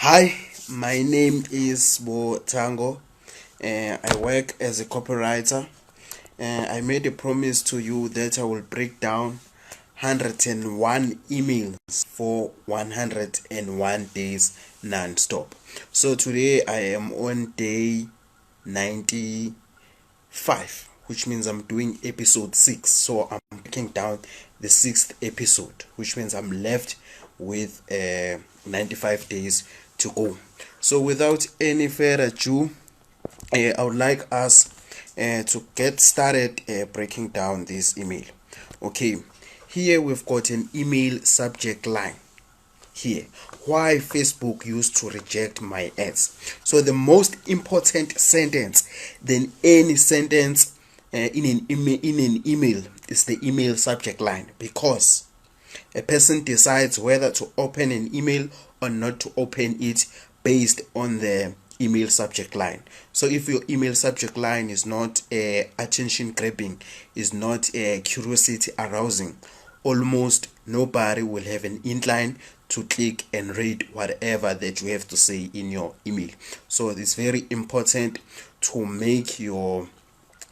Hi, my name is Sbo Tango. I work as a copywriter. I made a promise to you that I will break down 101 emails for 101 days non-stop. So today I am on day 95, which means I'm doing episode 6. So I'm breaking down the 6th episode, which means I'm left with 95 days to go. So without any further ado, I would like us to get started breaking down this email. Okay, here we've got an email subject line. Here, why Facebook used to reject my ads. So the most important sentence than any sentence in an email is the email subject line, because a person decides whether to open an email or not to open it based on the email subject line. So if your email subject line is not attention grabbing, is not curiosity arousing, almost nobody will have an incline to click and read whatever that you have to say in your email. So it's very important to make your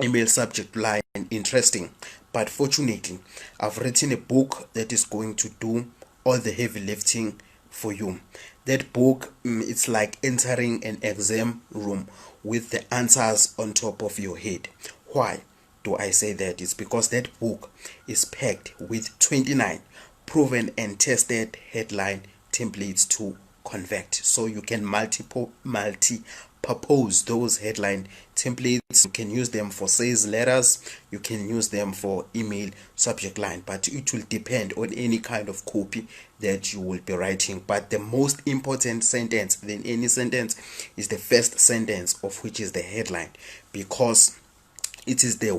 email subject line interesting. But fortunately, I've written a book that is going to do all the heavy lifting for you. That book, it's like entering an exam room with the answers on top of your head. Why do I say that? It's because that book is packed with 29 proven and tested headline templates to convert. So you can multi-purpose those headline templates. You can use them for sales letters, you can use them for email subject line, but it will depend on any kind of copy that you will be writing. But the most important sentence than any sentence is the first sentence, of which is the headline, because it is the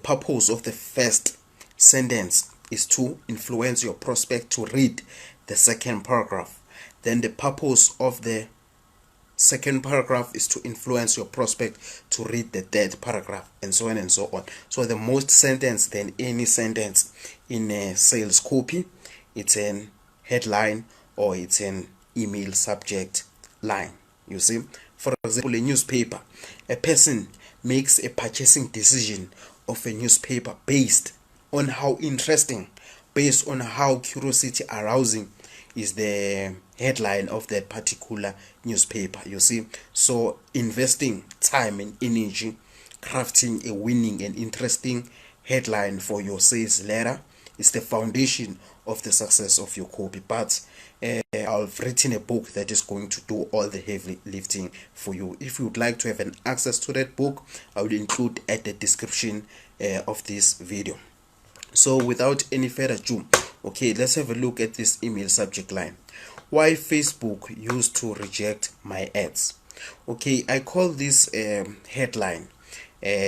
purpose of the first sentence is to influence your prospect to read the second paragraph. Then the purpose of the second paragraph is to influence your prospect to read the third paragraph, and so on and so on. So the most sentence than any sentence in a sales copy, it's an headline or it's an email subject line. You see, for example, a newspaper. A person makes a purchasing decision of a newspaper based on how interesting, based on how curiosity arousing is the headline of that particular newspaper. You see, so investing time and energy crafting a winning and interesting headline for your sales letter is the foundation of the success of your copy. But I've written a book that is going to do all the heavy lifting for you. If you would like to have an access to that book, I will include at the description of this video. So without any further ado, okay, let's have a look at this email subject line. Why Facebook used to reject my ads. Okay, I call this headline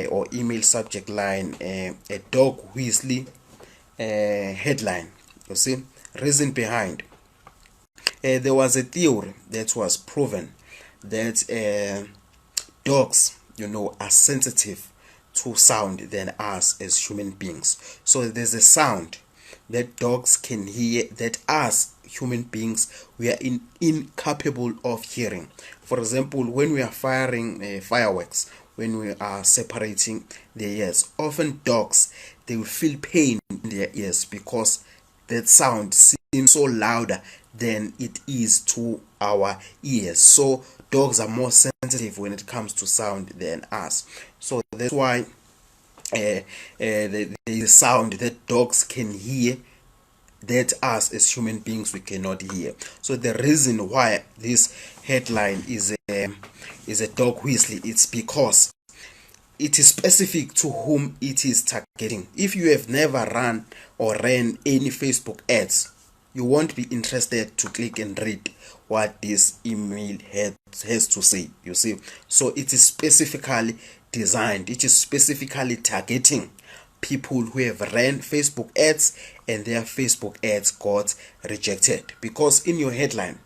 or email subject line a dog whistling headline. You see, reason behind. There was a theory that was proven that dogs, are sensitive to sound than us as human beings. So there's a sound that dogs can hear that us human beings we are incapable of hearing. For example, when we are firing fireworks, when we are separating the ears, often dogs, they will feel pain in their ears because that sound seems so louder than it is to our ears. So dogs are more sensitive when it comes to sound than us. So that's why the sound that dogs can hear that us as human beings we cannot hear. So the reason why this headline is a dog whistling, it's because it is specific to whom it is targeting. If you have never run or ran any Facebook ads, you won't be interested to click and read what this email has to say. You see, so it is specifically designed, it is specifically targeting people who have ran Facebook ads and their Facebook ads got rejected. Because in your headline,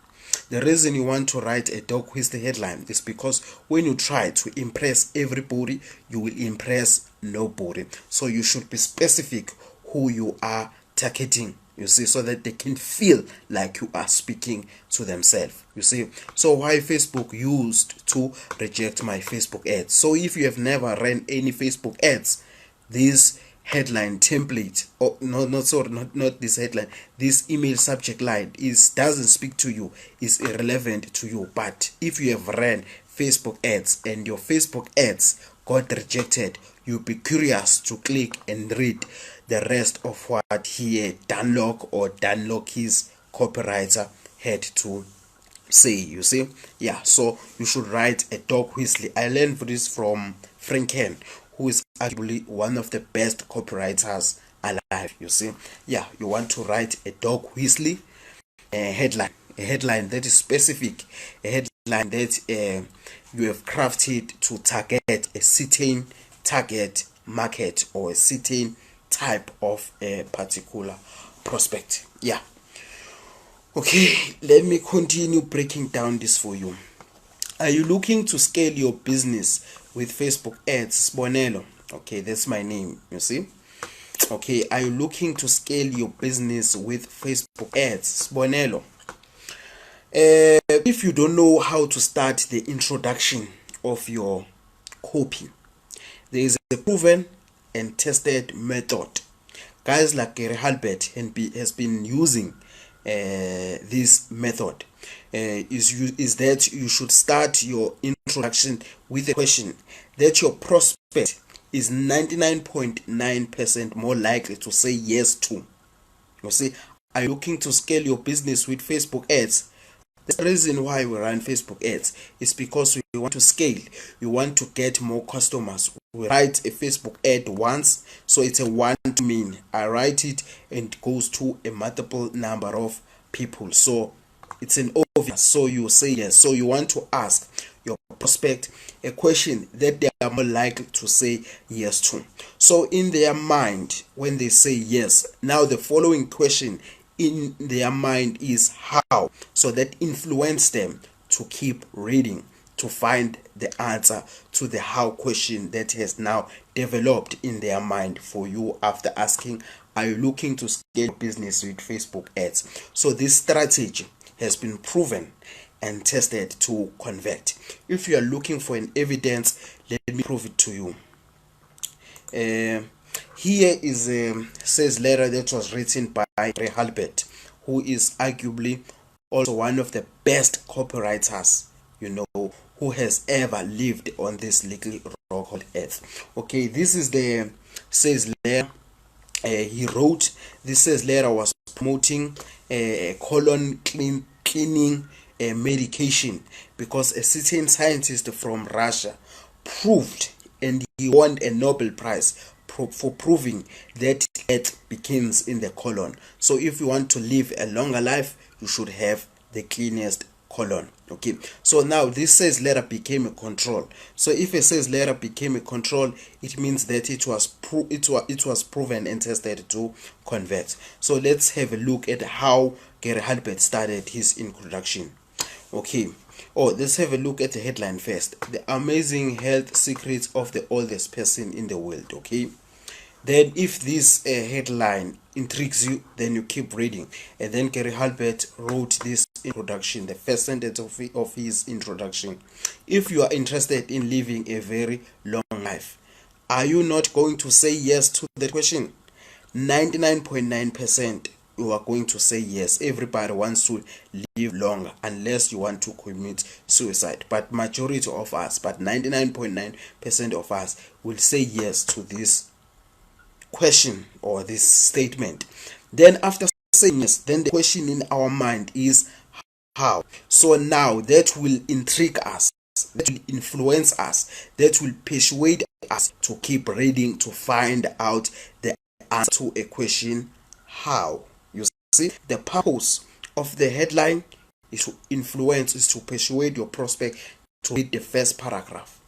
the reason you want to write a dog whistle headline is because when you try to impress everybody, you will impress nobody. So you should be specific who you are targeting you see, so that they can feel like you are speaking to themselves, you see. So why Facebook used to reject my Facebook ads? So if you have never ran any Facebook ads, this headline template, or not this headline, this email subject line doesn't speak to you, is irrelevant to you. But if you have ran Facebook ads and your Facebook ads got rejected, you'll be curious to click and read the rest of what here Dan Lok, or Dan Lok, his copywriter, had to say, you see. Yeah, so you should write a dog whistly. I learned this from Franken, who is arguably one of the best copywriters alive, you see. Yeah, you want to write a dog whistly a headline that is specific, a headline that you have crafted to target a certain target market or a certain type of a particular prospect. Yeah. Okay, let me continue breaking down this for you. Are you looking to scale your business with Facebook ads? Sbonelo. Okay, that's my name, you see. Okay, are you looking to scale your business with Facebook ads? Sbonelo. If you don't know how to start the introduction of your copy, there is a proven and tested method. Guys like Gary Halbert has been using this method. Is that you should start your introduction with a question that your prospect is 99.9% more likely to say yes to. You see, are you looking to scale your business with Facebook ads? The reason why we run Facebook ads is because we want to scale. We want to get more customers. We write a Facebook ad once, so it's a one-to-many. I write it and it goes to a multiple number of people. So it's an obvious. So you say yes. So you want to ask your prospect a question that they are more likely to say yes to. So in their mind, when they say yes, now the following question in their mind is how. So that influence them to keep reading to find the answer to the how question that has now developed in their mind for you after asking, are you looking to scale business with Facebook ads? So this strategy has been proven and tested to convert. If you are looking for an evidence, let me prove it to you. Here is a sales letter that was written by Ray Halbert, who is arguably also one of the best copywriters, you know, who has ever lived on this little rock called earth. Okay, this is the sales letter he wrote. This sales letter was promoting colon cleaning medication because a certain scientist from Russia proved, and he won a Nobel Prize for proving that death begins in the colon. So if you want to live a longer life, you should have the cleanest colon. Okay, so now this sales letter became a control. So if a sales letter became a control, it means that it was proven and tested to convert. So let's have a look at how Gary Halbert started his introduction. Okay, let's have a look at the headline first. The amazing health secrets of the oldest person in the world. Okay, then if this headline intrigues you, then you keep reading. And then Gary Halbert wrote this introduction, the first sentence of his introduction. If you are interested in living a very long life, are you not going to say yes to the question? 99.9% you are going to say yes. Everybody wants to live longer unless you want to commit suicide. But majority of us, but 99.9% of us will say yes to this question or this statement. Then after saying yes, then the question in our mind is how. So now that will intrigue us, that will influence us, that will persuade us to keep reading to find out the answer to a question how. You see, the purpose of the headline is to influence, is to persuade your prospect to read the first paragraph.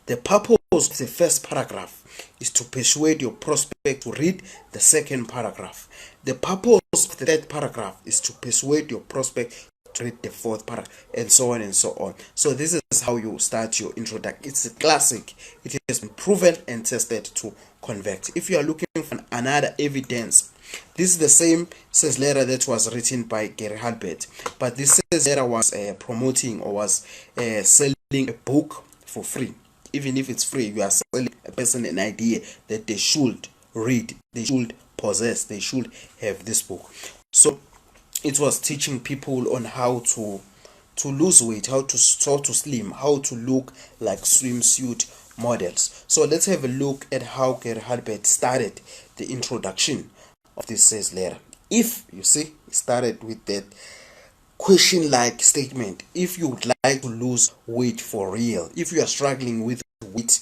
The purpose of the first paragraph is to persuade your prospect to read the second paragraph. The purpose of the third paragraph is to persuade your prospect to read the fourth paragraph, and so on and so on. So this is how you start your introduction. It's a classic. It has been proven and tested to convert. If you are looking for another evidence, this is the same sales letter that was written by Gary Halbert, but this sales letter was promoting or was selling a book for free. Even if it's free, you are selling a person an idea that they should read, they should possess, they should have this book. So it was teaching people on how to lose weight, how to slim, how to look like swimsuit models. So let's have a look at how Gary Halbert started the introduction of this sales letter. If you see, it started with that question like statement. If you would like to lose weight for real, if you are struggling with weight,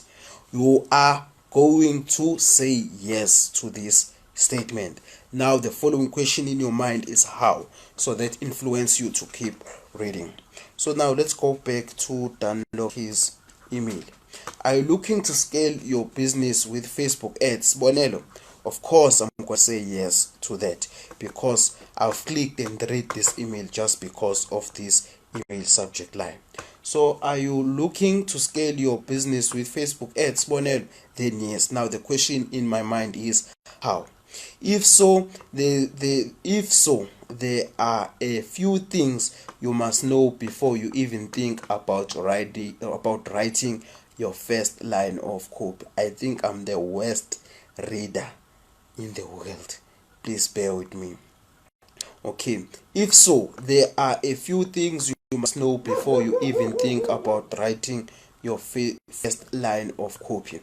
you are going to say yes to this statement. Now the following question in your mind is how, so that influence you to keep reading. So now let's go back to Dan Lok's email. Are you looking to scale your business with Facebook ads, Bonello? Of course I'm going to say yes to that, because I've clicked and read this email just because of this email subject line. So are you looking to scale your business with Facebook ads, Bonello? Then yes. Now the question in my mind is how. If so, there are a few things you must know before you even think about writing your first line of copy. I think I'm the worst reader in the world. Please bear with me. Okay. If so, there are a few things you must know before you even think about writing your first line of copy.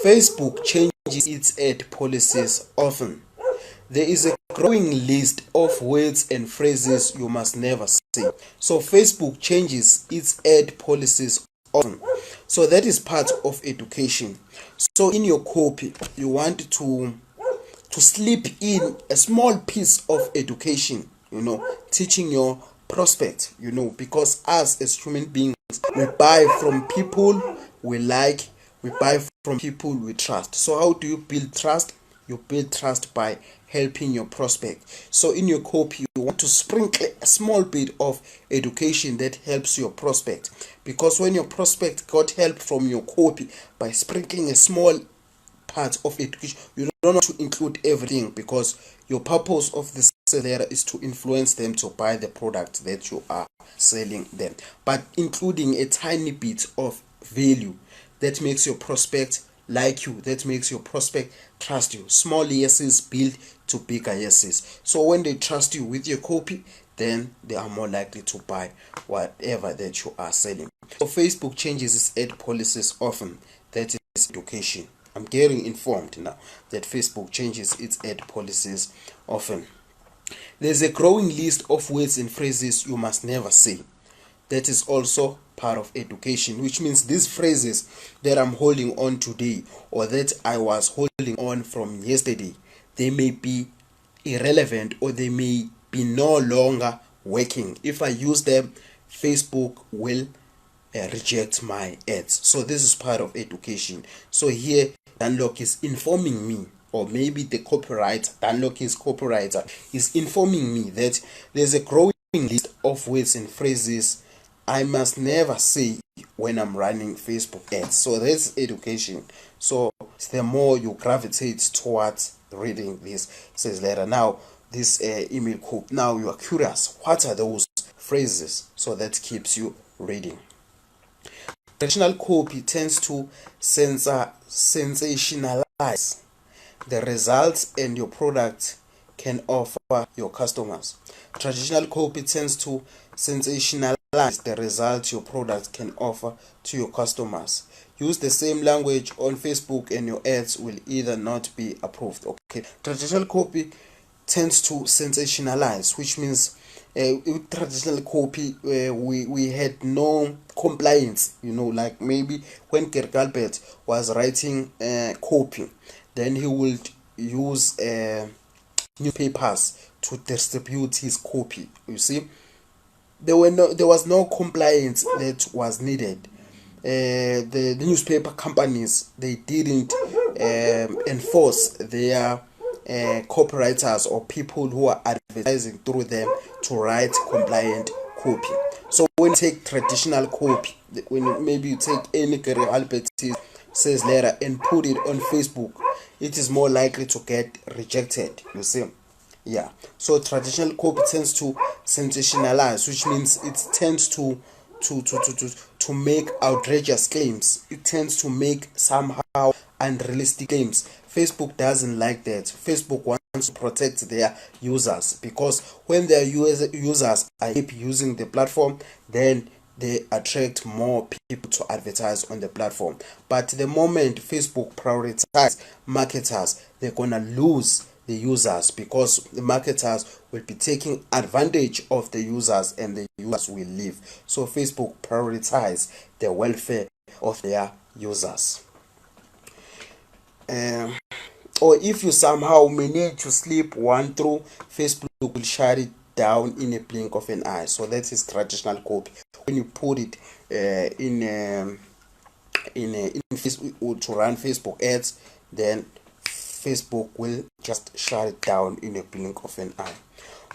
Facebook changes its ad policies often. There is a growing list of words and phrases you must never say. So Facebook changes its ad policies often. So that is part of education. So in your copy, you want to slip in a small piece of education, teaching your prospect, because us as human beings, we buy from people we like, we buy from people we trust. So how do you build trust? You build trust by helping your prospect. So in your copy, you want to sprinkle a small bit of education that helps your prospect, because when your prospect got help from your copy by sprinkling a small part of education, you don't want to include everything, because your purpose of this letter is to influence them to buy the product that you are selling them, but including a tiny bit of value that makes your prospect like you, that makes your prospect trust you. Small yeses build to bigger yeses. So when they trust you with your copy, then they are more likely to buy whatever that you are selling. So Facebook changes its ad policies often. That is education. I'm getting informed now that Facebook changes its ad policies often. There's a growing list of words and phrases you must never say. That is also part of education, which means these phrases that I'm holding on today, or that I was holding on from yesterday, they may be irrelevant, or they may be no longer working. If I use them, Facebook will reject my ads. So this is part of education. So here Dan Lok is informing me, or maybe the copywriter, Dan Lok is copywriter, is informing me that there's a growing list of words and phrases I must never say when I'm running Facebook ads. So that's education. So the more you gravitate towards reading this says letter, now this email code, now you are curious, what are those phrases? So that keeps you reading. Traditional copy tends to sensationalize the results and your product can offer your customers. Traditional copy tends to sensationalize the results your product can offer to your customers. Use the same language on Facebook and your ads will either not be approved. Okay, traditional copy tends to sensationalize, which means with traditional copy we had no compliance, like maybe when Kirk Albert was writing copy, then he would use newspapers to distribute his copy. You see, there was no compliance that was needed. The newspaper companies, they didn't enforce their copywriters or people who are advertising through them to write compliant copy. So when you take traditional copy, when maybe you take any career advertisement, sales letter, and put it on Facebook, it is more likely to get rejected, you see. Yeah, so traditional copy tends to sensationalize, which means it tends to make outrageous claims. It tends to make somehow unrealistic claims. Facebook doesn't like that. Facebook wants to protect their users, because when their users are happy using the platform, then they attract more people to advertise on the platform. But the moment Facebook prioritizes marketers, they're gonna lose the users, because the marketers will be taking advantage of the users and the users will leave. So Facebook prioritize the welfare of their users. Or if you somehow manage to slip one through, Facebook will shut it down in a blink of an eye. So that is traditional copy. When you put it in Facebook to run Facebook ads, then Facebook will just shut it down in a blink of an eye.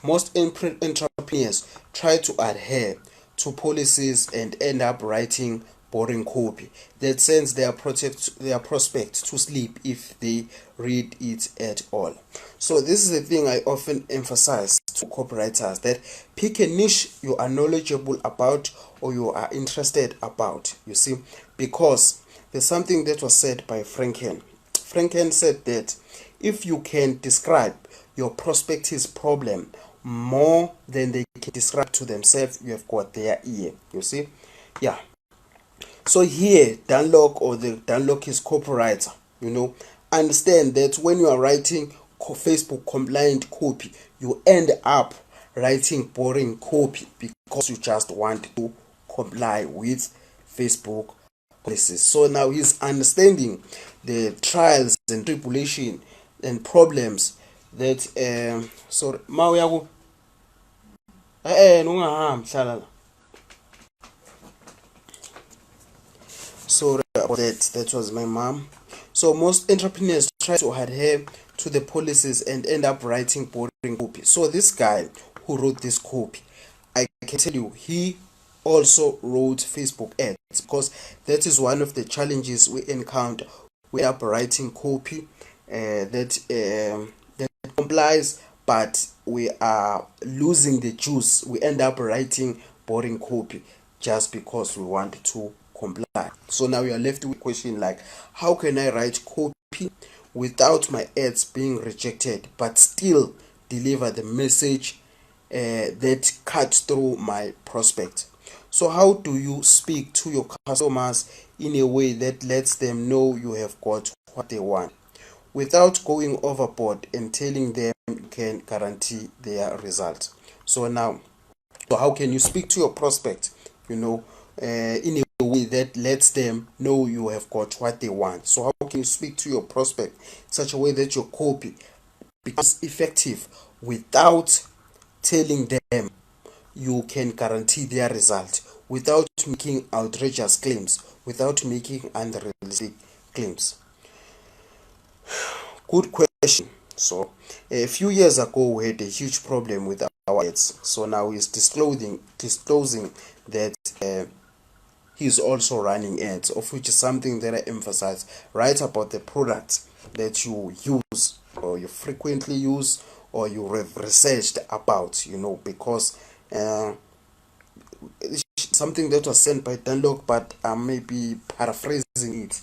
Most entrepreneurs try to adhere to policies and end up writing boring copy that sends their prospect to sleep if they read it at all. So this is the thing I often emphasize to copywriters, that pick a niche you are knowledgeable about or you are interested about, you see, because there's something that was said by Franken. Franken said that if you can describe your prospect's problem more than they can describe to themselves, you have got their ear, you see. Yeah. So here, Dan Lok, or the Dan Lok is copywriter, understand that when you are writing Facebook compliant copy, you end up writing boring copy because you just want to comply with Facebook policies. So now he's understanding the trials and tribulation and problems that sorry, Mawiyaku sorry about that was my mom. So most entrepreneurs try to adhere to the policies and end up writing boring copy. So this guy who wrote this copy, I can tell you, he also wrote Facebook ads, because that is one of the challenges we encounter. We are writing copy that complies, but we are losing the juice. We end up writing boring copy just because we want to comply. So now we are left with a question like, how can I write copy without my ads being rejected but still deliver the message that cuts through my prospect? So how do you speak to your customers in a way that lets them know you have got what they want, without going overboard and telling them you can guarantee their results? So how can you speak to your prospect, in a way that lets them know you have got what they want? So how can you speak to your prospect in such a way that your copy becomes effective without telling them you can guarantee their result, without making outrageous claims, without making unrealistic claims? Good question. So a few years ago we had a huge problem with our ads. So now he's disclosing that he's also running ads, of which is something that I emphasize. Write about the products that you use, or you frequently use, or you have researched about, because something that was sent by Dan Lok, but I may be paraphrasing it.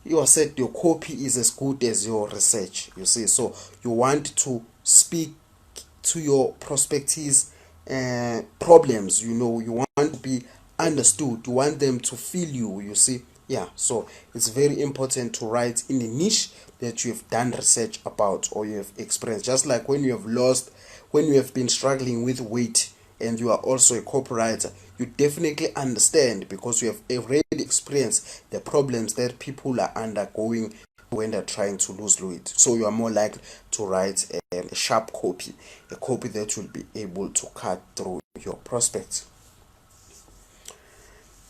You said your copy is as good as your research, you see. So you want to speak to your prospects' problems, you want to be understood, you want them to feel you, you see. Yeah, so it's very important to write in a niche that you have done research about or you have experienced. Just like when you have been struggling with weight and you are also a copywriter, you definitely understand, because you have already experienced the problems that people are undergoing when they're trying to lose weight. So you are more likely to write a sharp copy, a copy that will be able to cut through your prospects.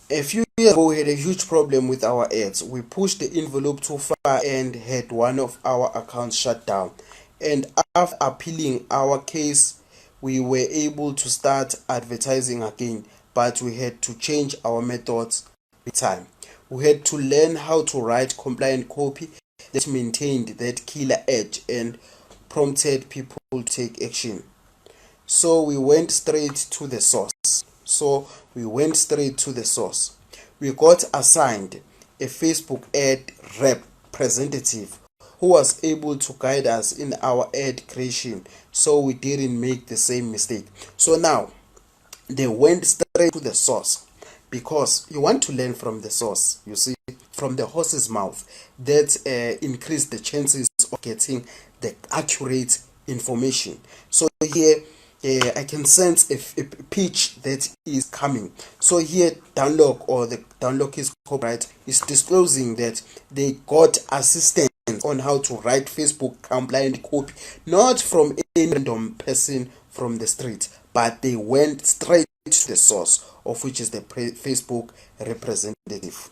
A few years ago, we had a huge problem with our ads. We pushed the envelope too far and had one of our accounts shut down. And after appealing our case, we were able to start advertising again, but we had to change our methods with time. We had to learn how to write compliant copy that maintained that killer edge and prompted people to take action. So we went straight to the source. We got assigned a Facebook ad representative who was able to guide us in our ad creation, so we didn't make the same mistake. So now they went straight to the source, because you want to learn from the source, you see, from the horse's mouth. That increase the chances of getting the accurate information. So here I can sense a pitch that is coming. So here Dan Lok, or the Dan Lok is copyright, is disclosing that they got assistance on how to write Facebook compliant copy, not from any random person from the street, but they went straight to the source, of which is the Facebook representative.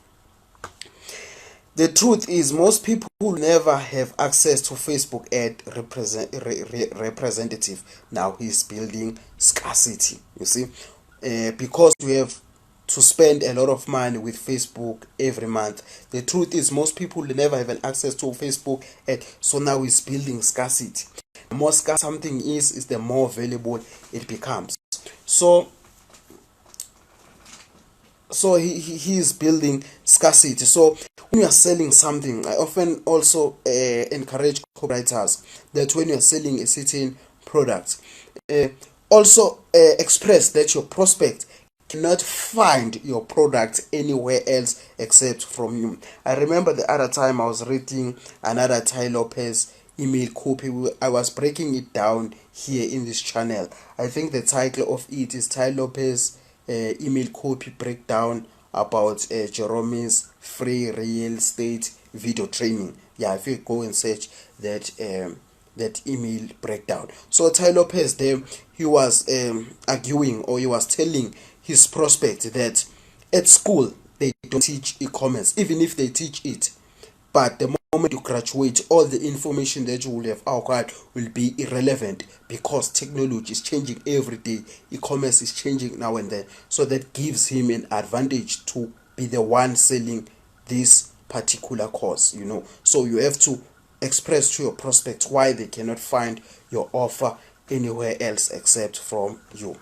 The truth is, most people never have access to Facebook ad representative. Now he's building scarcity, you see, because we have to spend a lot of money with Facebook every month. The truth is, most people never have an access to Facebook ad, so now he's building scarcity. The more scarce something is the more valuable it becomes. So he is building scarcity. So when you are selling something, I often also encourage copywriters that when you are selling a certain product, also express that your prospect cannot find your product anywhere else except from you. I remember the other time I was reading another Ty Lopez email copy. I was breaking it down here in this channel. I think the title of it is Ty Lopez email copy breakdown about Jerome's free real estate video training. Yeah, if you go and search that email breakdown. So Ty Lopez there, he was arguing, or he was telling his prospect that at school they don't teach e-commerce, even if they teach it. But the moment you graduate, all the information that you will have acquired will be irrelevant, because technology is changing every day. E-commerce is changing now and then. So that gives him an advantage to be the one selling this particular course, you know. So you have to express to your prospects why they cannot find your offer anywhere else except from you.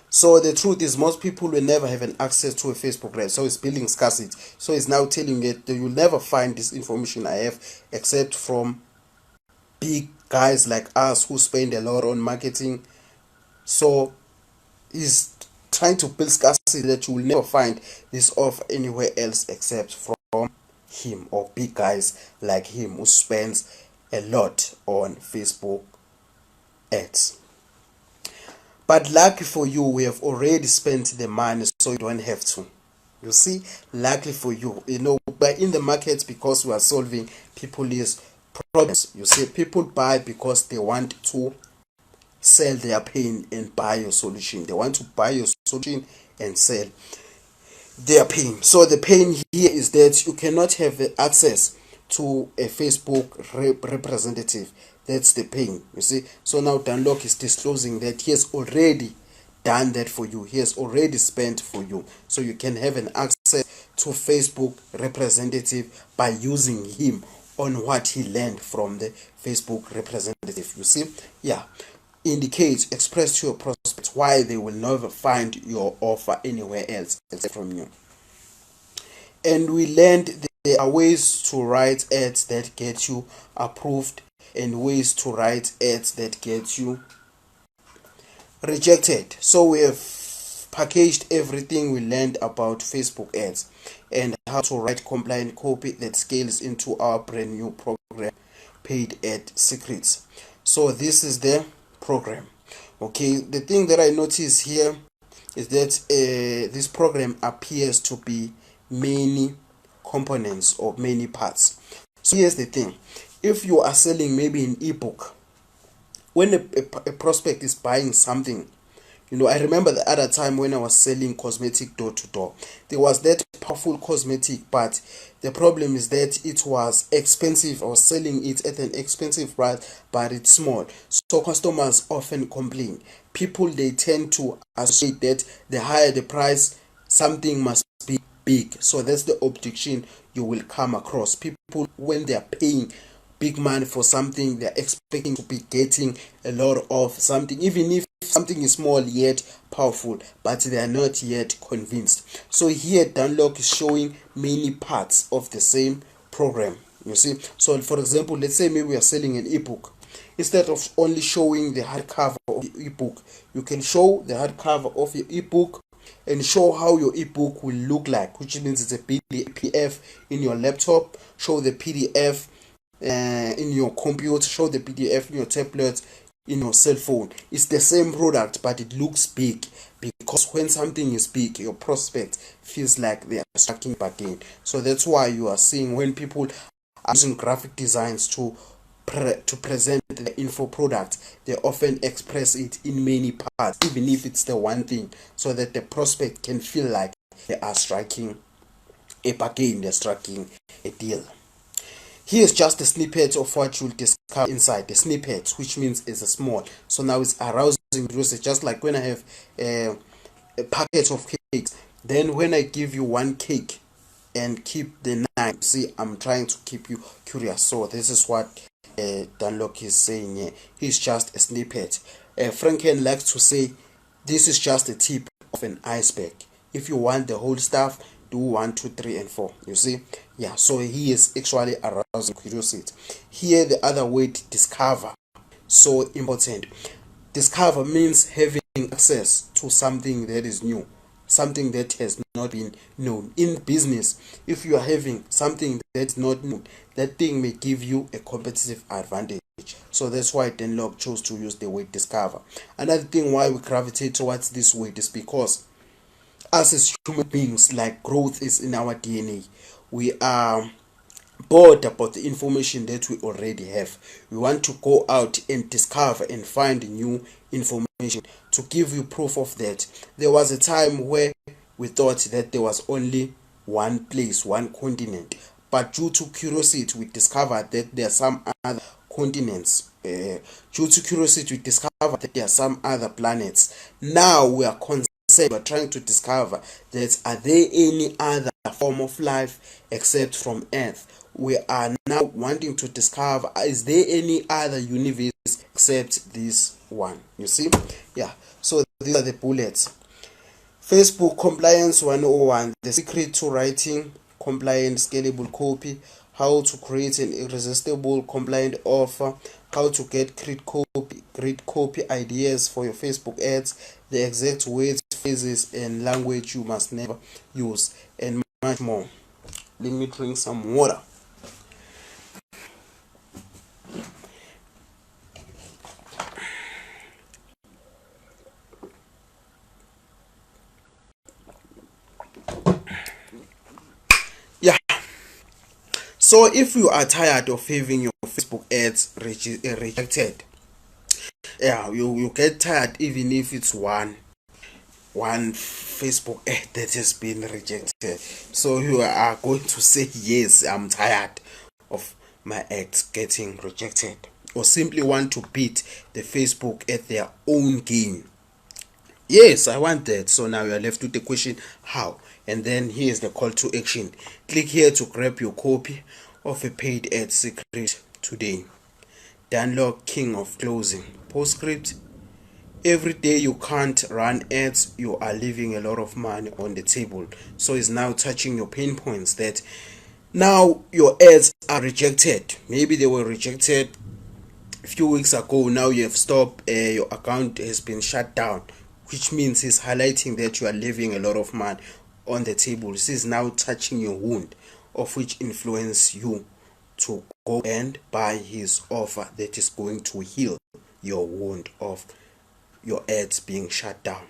So the truth is, most people will never have an access to a Facebook ad. So it's building scarcity. So it's now telling it that you'll never find this information I have except from big guys like us who spend a lot on marketing. So he's trying to build scarcity that you will never find this offer anywhere else except from him, or big guys like him who spends a lot on Facebook ads. But lucky for you, we have already spent the money, so you don't have to. You see, luckily for you, you know, but in the market, because we are solving people's problems. You see, people buy because they want to sell their pain and buy your solution. They want to buy your solution and sell their pain. So the pain here is that you cannot have access to a Facebook representative. That's the pain, you see. So now Dan Lok is disclosing that he has already done that for you. He has already spent for you. So you can have an access to Facebook representative by using him on what he learned from the Facebook representative. You see, yeah, indicates, express to your prospects why they will never find your offer anywhere else except from you. And we learned there are ways to write ads that get you approved and ways to write ads that get you rejected. So we have packaged everything we learned about Facebook ads and how to write compliant copy that scales into our brand new program, Paid Ad Secrets. So this is the program. Okay, the thing that I notice here is that this program appears to be many components or many parts. So here's the thing: if you are selling maybe an ebook, when a prospect is buying something, I remember the other time when I was selling cosmetic door to door. There was that powerful cosmetic, but the problem is that it was expensive. I was selling it at an expensive price, but it's small. So customers often complain. People, they tend to associate that the higher the price, something must be big. So that's the objection you will come across. People, when they are paying big money for something, they're expecting to be getting a lot of something, even if something is small yet powerful, but they are not yet convinced. So here Dan Lok is showing many parts of the same program. You see, so for example, let's say maybe we are selling an ebook. Instead of only showing the hardcover of the ebook, you can show the hardcover of your ebook and show how your ebook will look like, which means it's a PDF in your laptop. Show the PDF in your computer, show the PDF in your tablet, in your cell phone. It's the same product, but it looks big, because when something is big, your prospect feels like they are striking bargain. So that's why you are seeing when people are using graphic designs to present the info product, they often express it in many parts, even if it's the one thing, so that the prospect can feel like they are striking a bargain, they're striking a deal. Here's just a snippet of what you'll discover inside. The snippet, which means it's a small. So now it's arousing curiosity, just like when I have a packet of cakes. Then when I give you one cake and keep the 9, see, I'm trying to keep you curious. So this is what Dan Lok is saying here. He's just a snippet. Franken likes to say, this is just a tip of an iceberg. If you want the whole stuff, do 1, 2, 3, and 4. You see, yeah. So he is actually arousing curiosity. Here, the other word, discover, so important. Discover means having access to something that is new, something that has not been known. In business, if you are having something that's not known, that thing may give you a competitive advantage. So that's why Dan Lok chose to use the word discover. Another thing why we gravitate towards this word is because us as human beings, like, growth is in our DNA. We are bored about the information that we already have. We want to go out and discover and find new information. To give you proof of that, there was a time where we thought that there was only one place, one continent, but due to curiosity we discovered that there are some other continents. Due to curiosity we discovered that there are some other planets. Now we are we're trying to discover that are there any other form of life except from Earth. We are now wanting to discover, is there any other universe except this one? You see, yeah. So these are the bullets. Facebook compliance 101, the secret to writing compliant scalable copy, how to create an irresistible compliant offer, how to get great copy ideas for your Facebook ads, the exact words, phrases, and language you must never use, and much more. Let me drink some water. Yeah. So if you are tired of having your Facebook ads rejected, yeah, you get tired even if it's one Facebook ad that has been rejected. So you are going to say, yes, I'm tired of my ads getting rejected, or simply want to beat the Facebook at their own game. Yes, I want that. So now you are left with the question, how? And then here's the call to action. Click here to grab your copy of a paid ad secret today. Dan Lok, king of closing. Postscript: every day you can't run ads, you are leaving a lot of money on the table. So it's now touching your pain points, that now your ads are rejected. Maybe they were rejected a few weeks ago. Now you have stopped, your account has been shut down, which means he's highlighting that you are leaving a lot of money on the table. This is now touching your wound, of which influence you to go and buy his offer that is going to heal your wound of your ads being shut down.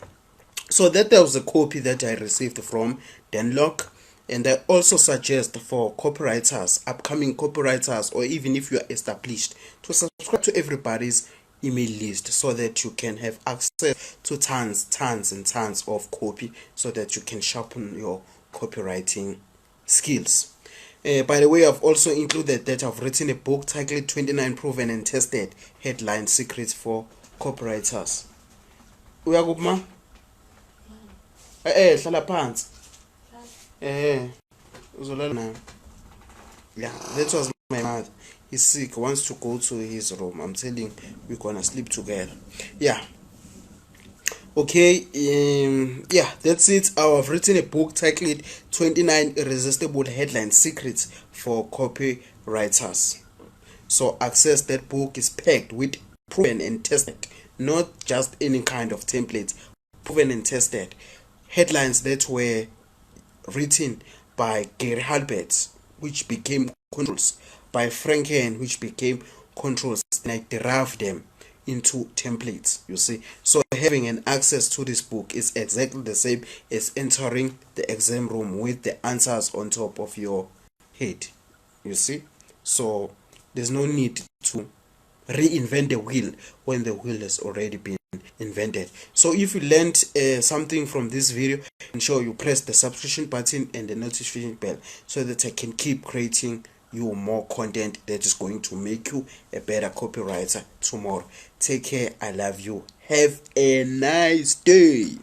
So that was a copy that I received from Dan Lok. And I also suggest for copywriters, upcoming copywriters, or even if you are established, to subscribe to everybody's email list so that you can have access to tons and tons of copy so that you can sharpen your copywriting skills. By the way, I've also included that I've written a book titled 29 Proven and Tested Headline Secrets for Copywriters. Uyakuphi hlala phansi. Uzolala nami. Yeah, that was my mother. He's sick, wants to go to his room. I'm telling we're gonna sleep together. Yeah. Okay, yeah, that's it. I've written a book titled 29 Irresistible Headline Secrets for Copywriters. So access that book is packed with proven and tested, not just any kind of templates, proven and tested headlines that were written by Gary Halbert, which became controls, by Franken, which became controls, and I derived them into templates, you see. So having an access to this book is exactly the same as entering the exam room with the answers on top of your head, you see. So there's no need to reinvent the wheel when the wheel has already been invented. So if you learned something from this video, ensure you press the subscription button and the notification bell so that I can keep creating you more content that is going to make you a better copywriter tomorrow. Take care. I love you. Have a nice day.